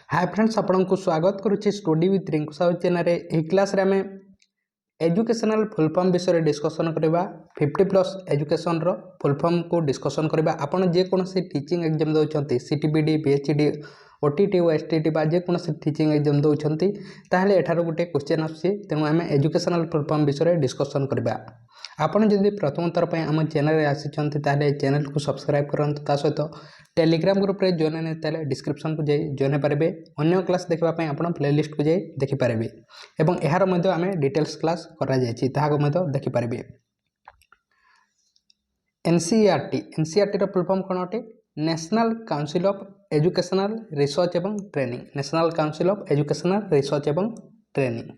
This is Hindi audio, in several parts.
हाय फ्रेंड्स आपको स्वागत करुच्चे study with Rinku Sahu channel. यह क्लास रे आमे एजुकेशनल फुल फॉर्म विषय डिस्कसन करबा 50+ एजुकेशन रो फुल फॉर्म को डिस्कसन करबा। आपण जे कोनोसी टीचिंग एग्जाम दउछंती सीटीबीडी पीएचडी ओटीटी और एसटीटी बा जे कोनोसी टीचिंग एग्जाम दउछंती ताहले एठारो गुटे क्वेश्चन आछी, तेनु आमे एजुकेशनल फुल फॉर्म विषय डिस्कसन करबा। आपण जदि प्रथम थर पे आम चैनल रे आसीचंती ताहले चैनल को सब्सक्राइब करंतु, ता सहित टेलीग्राम ग्रुप रे जॉइन ने ताले डिस्क्रिप्शन को जाई जॉइन पारबे। अन्य क्लास देखबा पय आपण प्लेलिस्ट को जाई देखि पारबे एवं एहार मध्ये आमे डिटेल्स क्लास करा जायछि ताहाको मध्ये देखि पारबे। एनसीईआरटी रो फुल फॉर्म कोन अटे? National council of educational research एवं training. National council of educational research एवं ट्रेनिंग।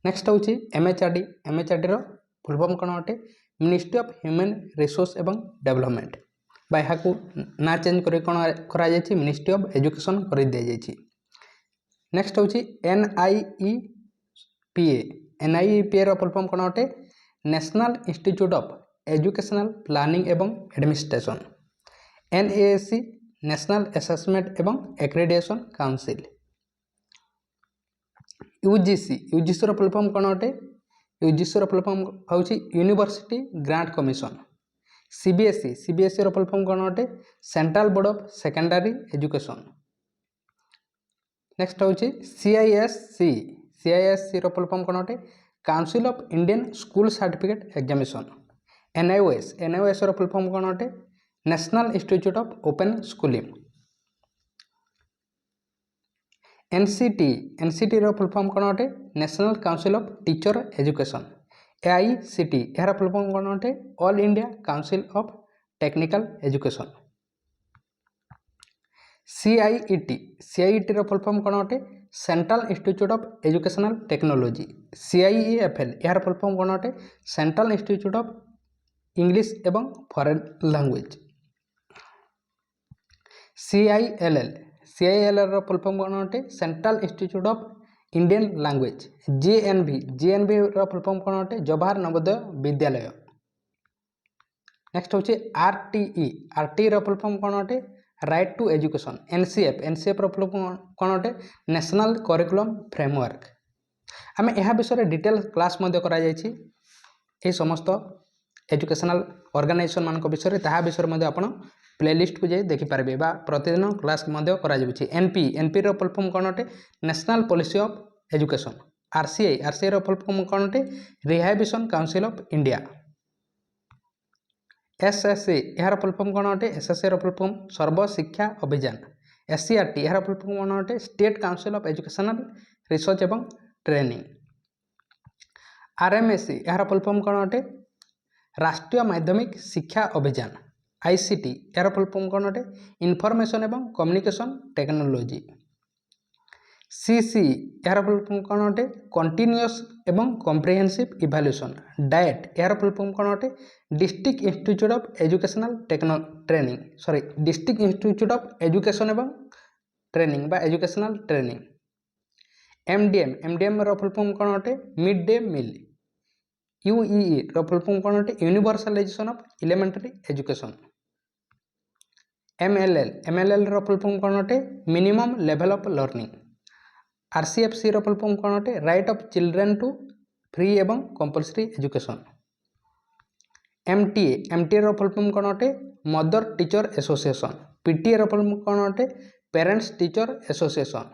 नेक्स्ट होछि एमएचआरडी रो फुल फॉर्म कोन अटे? मिनिस्ट्री ऑफ ह्यूमन रिसोर्स एवं डेवलपमेंट बा यहाँ ना चेंज कर करा जायछि मिनिस्ट्री ऑफ एजुकेशन कर दिया जायछि। नेक्स्ट होछि एनआईईपीए रो फुल फॉर्म कोन अटे? National institute of educational planning एवं एडमिनिस्ट्रेशन। एनएएससी नेशनल असेसमेंट एवं एक्रेडिटेशन काउंसिल। यूजीसी रो फुल फॉर्म कोन अटे? यूजीसी रो फुल फॉर्म होछि यूनिवर्सिटी ग्रांट कमिशन। सीबीएसई रो फुल फॉर्म कोन अटे? Central board of secondary education. Next होछि सीआईएससी रो फुल फॉर्म कोन अटे? Council of Indian school certificate examination. NIOS रो फुल फॉर्म कोन अटे? National institute of open schooling. NCT रो फुल फॉर्म कोन अटे? National council of teacher education. AICT यार फुल फॉर्म कोन अटे? All India council of technical education. CIET रो फुल फॉर्म कोन अटे? Central institute of educational technology. CIEFL यार फुल फॉर्म कोन अटे? सेंट्रल इंस्टीट्यूट ऑफ इंग्लिश एवं फॉरेन लैंग्वेज। सीआईएल रो फुल फॉर्म कोन अटे? Central institute of Indian language. GNV रो फुल फॉर्म कोन अटे? जवाहर नवोदय विद्यालय। नेक्स्ट होछि आरटी रो फुल फॉर्म कोन अटे? Right to education. एनसीएफ रो फुल फॉर्म कोन अटे? National curriculum framework. आमे एहा विषय डिटेल क्लास मध्ये करा जायछि ए समस्त एजुकेशनल ऑर्गेनाइजेशन मान को विषय ताहा विषय मध्ये आपण प्लेलिस्ट को जाई देखि पारबे बा प्रतिदिन क्लास मध्ये करा जायछि। एनपी रो फुल फॉर्म कोन अटे? National policy of education. RCI रो फुल फॉर्म कोन अटे? Rehabilitation council of India. SSA यार फुल फॉर्म कोन अटे? एसएसए रो full form Sarva Shiksha Abhiyan. SCERT यार फुल फॉर्म कोन अटे? State council of educational research एवं ट्रेनिंग। आरएमएससी यार फुल फॉर्म कोन अटे? राष्ट्रीय माध्यमिक शिक्षा अभियान। आईसीटी यार फुल फॉर्म कोन अटे? इनफॉरमेशन एवं कम्युनिकेशन टेक्नोलॉजी। सीसी यार फुल फॉर्म कोन अटे? कंटीन्यूअस एवं कॉम्प्रिहेंसिव इवैल्यूएशन। डाएट यार फुल फॉर्म कोन अटे? District institute of educational district institute of education एवं ट्रेनिंग बा एजुकेशनल ट्रेनिंग। एमडीएम रो फुल फॉर्म कोन अटे? Mid day meal. यूईई रो फुल फॉर्म कोन अटे? Universalisation of elementary education. MLL रो फुल फॉर्म कोन अटे? Minimum level of learning. RCFC रो फुल फॉर्म कोन अटे? Right of children to free एवं कंपल्सरी एजुकेशन। एमटीए रो फुल फॉर्म कोन अटे? Mother teacher association. पीटीए रो फुल फॉर्म कोन अटे? Parents teacher association.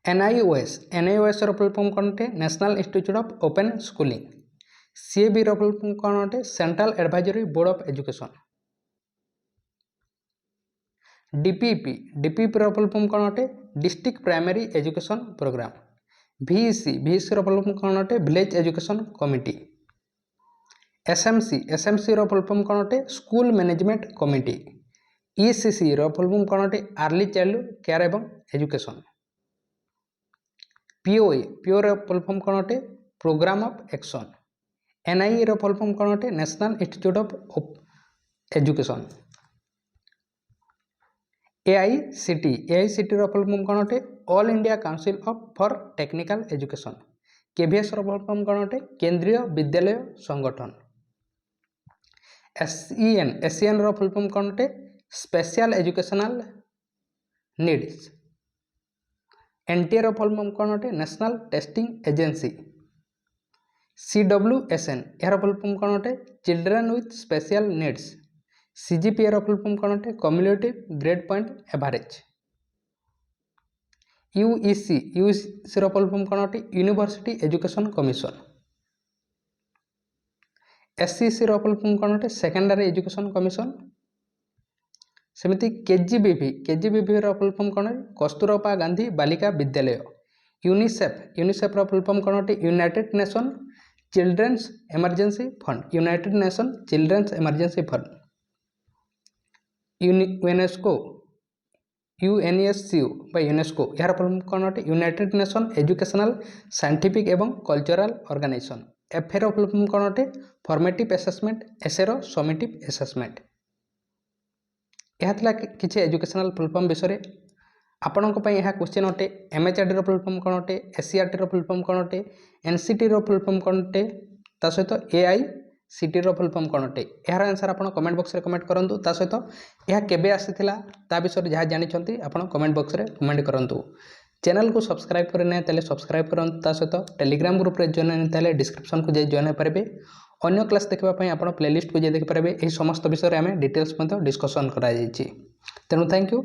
एनआईओएस रो फुल फॉर्म कोन अटे? National institute of open schooling. CAB रो फुल फॉर्म कोन अटे? Central advisory board of education. DPP रो फुल फॉर्म कोन अटे? District primary education programme. VEC रो फुल फॉर्म कोन अटे? Village education committee. एसएमसी रो फुल फॉर्म कोन अटे? School management committee. ईसीसी रो फुल फॉर्म कोन अटे? अर्ली चाइल्ड केयर एवं एजुकेशन। पीओ रो फुल फॉर्म कोन अटे? Programme of action. एनआईई रो फुल फॉर्म कोन अटे? National institute of education. AICT रो फुल फॉर्म कोन अटे? All India council for technical education. KVS रो फुल फॉर्म कोन अटे? केंद्रीय विद्यालय संगठन। एसईएन रो फुल फॉर्म कोन अटे? Special educational needs. NTA full form कौन अटे नेशनल टेस्टिंग एजेंसी CWSN यार फुल फॉर्म कौन अटे children with special needs CGPA रो फुल फॉर्म कौन अटे cumulative grade point average UEC रो फुल फॉर्म कौन अटे यूनिवर्सिटी एजुकेशन कमिशन SCC रो फुल फॉर्म कौन अटे सेकेंडरी एजुकेशन कमिशन सेमती KGBV रो फुल फॉर्म कौन कस्तूरबा गांधी बालिका विद्यालय यूनिसेफ रो फुल फॉर्म कौन अटे United nation children's emergency fund United nation children's emergency fund UNESCO बा यूनेस्को यार फुल फॉर्म कौन अटे यूनाइटेड नेशन एजुकेशनल साइंटिफिक एवं कल्चरल ऑर्गेनाइजेशन FA रो फुल फॉर्म कौन अटे फॉर्मेटिव असेसमेंट SA रो समेटिव असेसमेंट यह किसी एजुकेशनल फुल फॉर्म विषय आपणों यह क्वेश्चन अटे MHRD रो फुल फॉर्म कौन अटे SCRT रो फुल फॉर्म कौन अटे NCT रो फुल फॉर्म कौन अटे ता सहित AICT रो फुल फॉर्म कौन अटे यार आंसर आप कमेंट बॉक्स रे कमेंट करंतु ता सहित यह केबे आसीथिला ता विषय जहाँ जानिछंती आप कमेंट बॉक्स रे कमेंट करंतु चैनल को सब्सक्राइब करने ताले सब्सक्राइब करंतु ता सहित टेलीग्राम ग्रुप रे जॉइन होने ताले डिस्क्रिप्शन को जाई जॉइन पारे अन्य क्लास देखा आप प्लेलिस्ट को जाई देख पारे। यही समस्त विषय में डिटेल्स डिस्कसन करा तेणु थैंक यू।